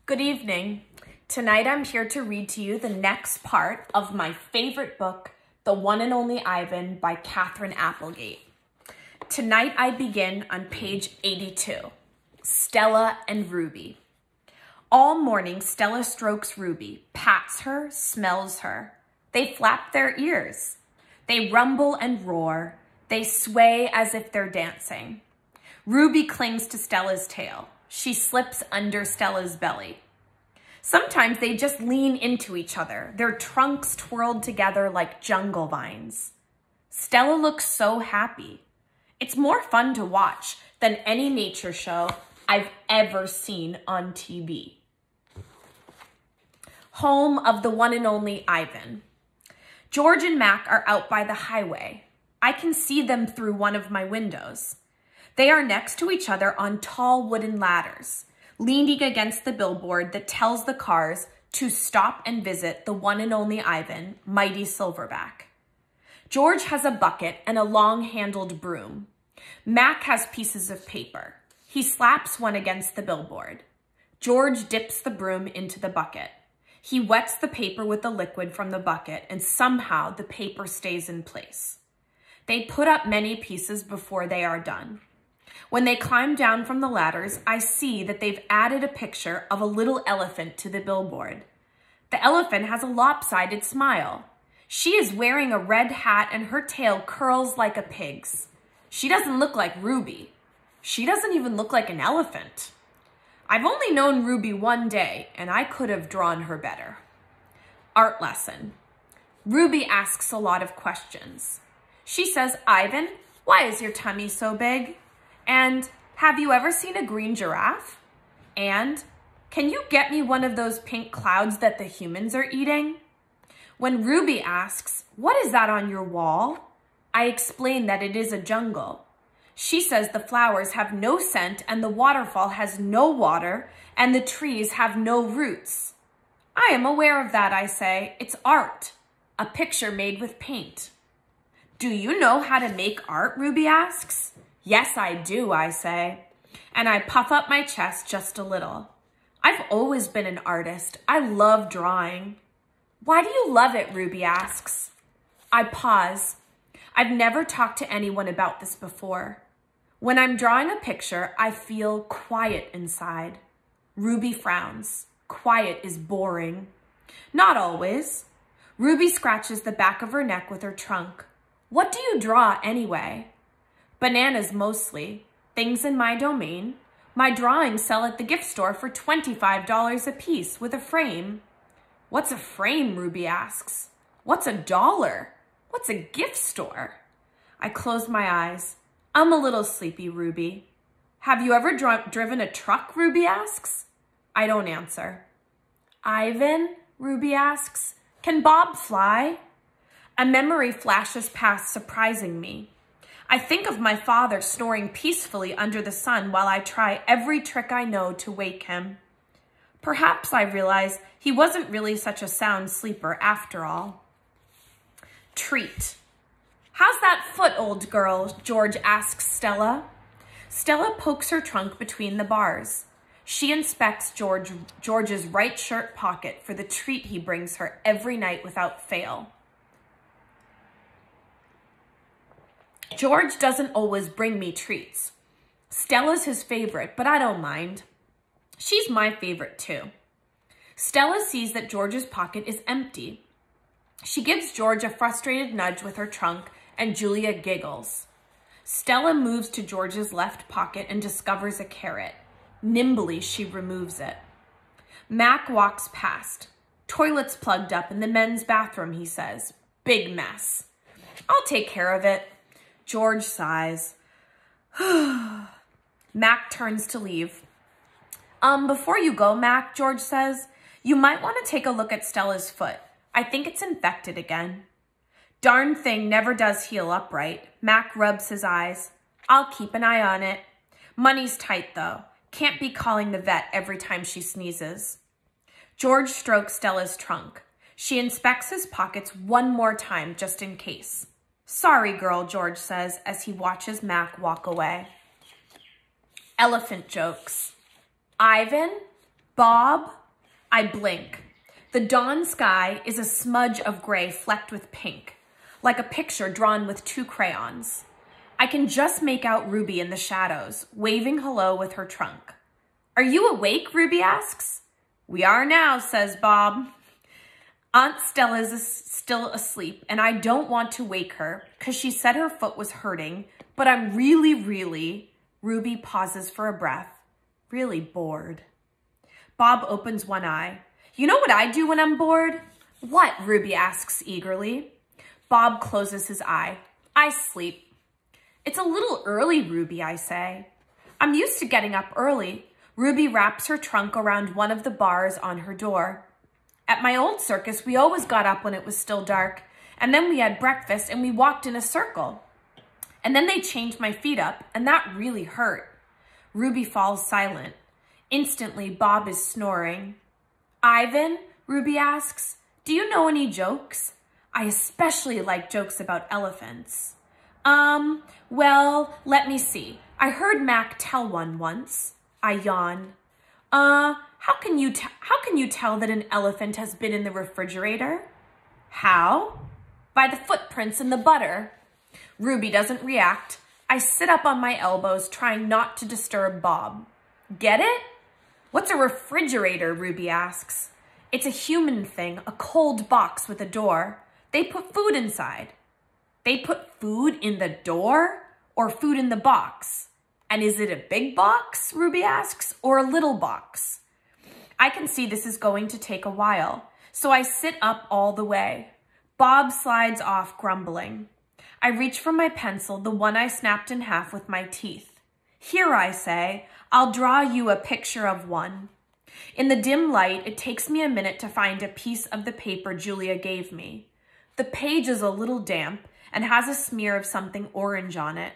Good evening. Tonight I'm here to read to you the next part of my favorite book, The One and Only Ivan by Katherine Applegate. Tonight I begin on page 82, Stella and Ruby. All morning Stella strokes Ruby, pats her, smells her. They flap their ears. They rumble and roar. They sway as if they're dancing. Ruby clings to Stella's tail. She slips under Stella's belly. Sometimes they just lean into each other, their trunks twirled together like jungle vines. Stella looks so happy. It's more fun to watch than any nature show I've ever seen on TV. Home of the one and only Ivan. George and Mac are out by the highway. I can see them through one of my windows. They are next to each other on tall wooden ladders, leaning against the billboard that tells the cars to stop and visit the one and only Ivan, mighty silverback. George has a bucket and a long-handled broom. Mac has pieces of paper. He slaps one against the billboard. George dips the broom into the bucket. He wets the paper with the liquid from the bucket, and somehow the paper stays in place. They put up many pieces before they are done. When they climb down from the ladders, I see that they've added a picture of a little elephant to the billboard. The elephant has a lopsided smile. She is wearing a red hat and her tail curls like a pig's. She doesn't look like Ruby. She doesn't even look like an elephant. I've only known Ruby one day, and I could have drawn her better. Art lesson. Ruby asks a lot of questions. She says, "Ivan, why is your tummy so big?" And, "Have you ever seen a green giraffe?" And, "Can you get me one of those pink clouds that the humans are eating?" When Ruby asks, "What is that on your wall?" I explain that it is a jungle. She says the flowers have no scent and the waterfall has no water and the trees have no roots. I am aware of that, I say. It's art, a picture made with paint. "Do you know how to make art?" Ruby asks. "Yes, I do," I say, and I puff up my chest just a little. I've always been an artist. I love drawing. "Why do you love it?" Ruby asks. I pause. I've never talked to anyone about this before. When I'm drawing a picture, I feel quiet inside. Ruby frowns. Quiet is boring. Not always. Ruby scratches the back of her neck with her trunk. "What do you draw anyway?" "Bananas mostly. Things in my domain. My drawings sell at the gift store for $25 a piece with a frame." "What's a frame?" Ruby asks. "What's $1? What's a gift store?" I close my eyes. I'm a little sleepy, Ruby. "Have you ever driven a truck?" Ruby asks. I don't answer. "Ivan," Ruby asks, "can Bob fly?" A memory flashes past, surprising me. I think of my father snoring peacefully under the sun while I try every trick I know to wake him. Perhaps, I realize, he wasn't really such a sound sleeper after all. Treat. "How's that foot, old girl?" George asks Stella. Stella pokes her trunk between the bars. She inspects George's right shirt pocket for the treat he brings her every night without fail. George doesn't always bring me treats. Stella's his favorite, but I don't mind. She's my favorite too. Stella sees that George's pocket is empty. She gives George a frustrated nudge with her trunk, and Julia giggles. Stella moves to George's left pocket and discovers a carrot. Nimbly, she removes it. Mac walks past. "Toilet's plugged up in the men's bathroom," he says. "Big mess." "I'll take care of it." George sighs. Mac turns to leave. Before you go, Mac," George says, "you might want to take a look at Stella's foot. I think it's infected again." "Darn thing never does heal up right." Mac rubs his eyes. "I'll keep an eye on it. Money's tight, though. Can't be calling the vet every time she sneezes." George strokes Stella's trunk. She inspects his pockets one more time, just in case. "Sorry, girl," George says as he watches Mac walk away. Elephant jokes. "Ivan, Bob, I blink. The dawn sky is a smudge of gray flecked with pink, like a picture drawn with 2 crayons. I can just make out Ruby in the shadows, waving hello with her trunk. Are you awake? Ruby asks. We are now, says Bob. Aunt Stella is still asleep, and I don't want to wake her because she said her foot was hurting, but I'm really, Ruby pauses for a breath, really bored. Bob opens one eye. You know what I do when I'm bored? What? Ruby asks eagerly. Bob closes his eye. I sleep. It's a little early, Ruby, I say. I'm used to getting up early. Ruby wraps her trunk around one of the bars on her door. At my old circus, we always got up when it was still dark, and then we had breakfast and we walked in a circle. And then they changed my feet up, and that really hurt. Ruby falls silent. Instantly, Bob is snoring. Ivan, Ruby asks, do you know any jokes? I especially like jokes about elephants. Well, let me see. I heard Mac tell one once. I yawn. How can you tell that an elephant has been in the refrigerator? How? By the footprints in the butter. Ruby doesn't react. I sit up on my elbows, trying not to disturb Bob. Get it? What's a refrigerator? Ruby asks. It's a human thing, a cold box with a door. They put food inside. They put food in the door or food in the box? And is it a big box, Ruby asks, or a little box? I can see this is going to take a while, so I sit up all the way. Bob slides off, grumbling. I reach for my pencil, the one I snapped in half with my teeth. Here, I say, I'll draw you a picture of one. In the dim light, it takes me a minute to find a piece of the paper Julia gave me. The page is a little damp and has a smear of something orange on it.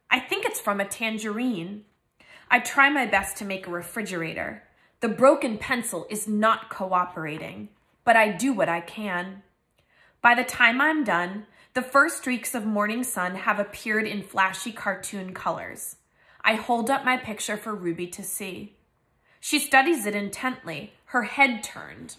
I think it's from a tangerine. I try my best to make a refrigerator. The broken pencil is not cooperating, but I do what I can. By the time I'm done, the first streaks of morning sun have appeared in flashy cartoon colors. I hold up my picture for Ruby to see. She studies it intently, her head turned.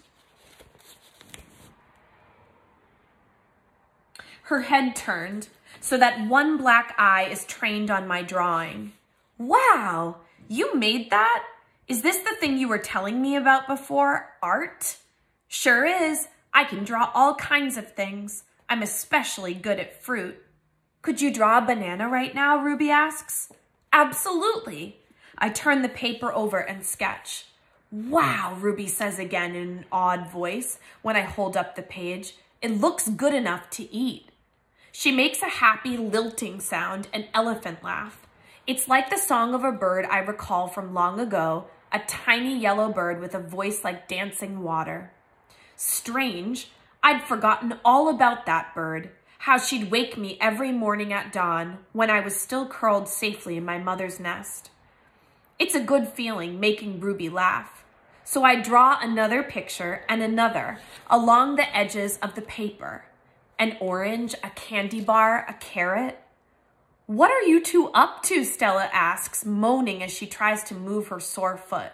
So that one black eye is trained on my drawing. Wow, you made that? Is this the thing you were telling me about before, art? Sure is. I can draw all kinds of things. I'm especially good at fruit. Could you draw a banana right now, Ruby asks. Absolutely. I turn the paper over and sketch. Wow, Ruby says again in an odd voice when I hold up the page. It looks good enough to eat. She makes a happy lilting sound, an elephant laugh. It's like the song of a bird I recall from long ago, a tiny yellow bird with a voice like dancing water. Strange, I'd forgotten all about that bird, how she'd wake me every morning at dawn when I was still curled safely in my mother's nest. It's a good feeling making Ruby laugh. So I draw another picture and another along the edges of the paper. An orange, a candy bar, a carrot. What are you two up to? Stella asks, moaning as she tries to move her sore foot.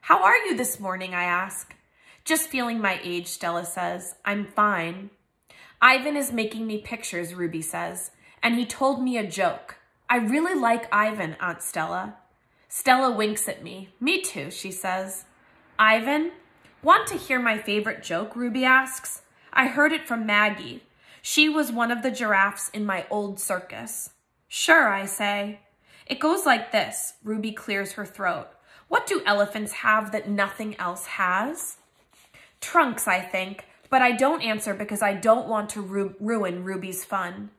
How are you this morning? I ask. Just feeling my age, Stella says. I'm fine. Ivan is making me pictures, Ruby says, and he told me a joke. I really like Ivan, Aunt Stella. Stella winks at me. Me too, she says. Ivan, want to hear my favorite joke? Ruby asks. I heard it from Maggie. She was one of the giraffes in my old circus. Sure, I say. It goes like this. Ruby clears her throat. What do elephants have that nothing else has? Trunks, I think, but I don't answer because I don't want to ruin Ruby's fun.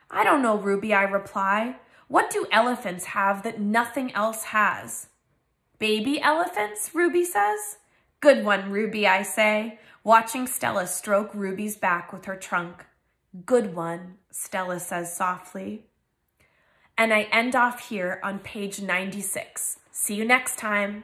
I don't know, Ruby, I reply. What do elephants have that nothing else has? Baby elephants, Ruby says. Good one, Ruby, I say, watching Stella stroke Ruby's back with her trunk. Good one, Stella says softly. And I end off here on page 96. See you next time.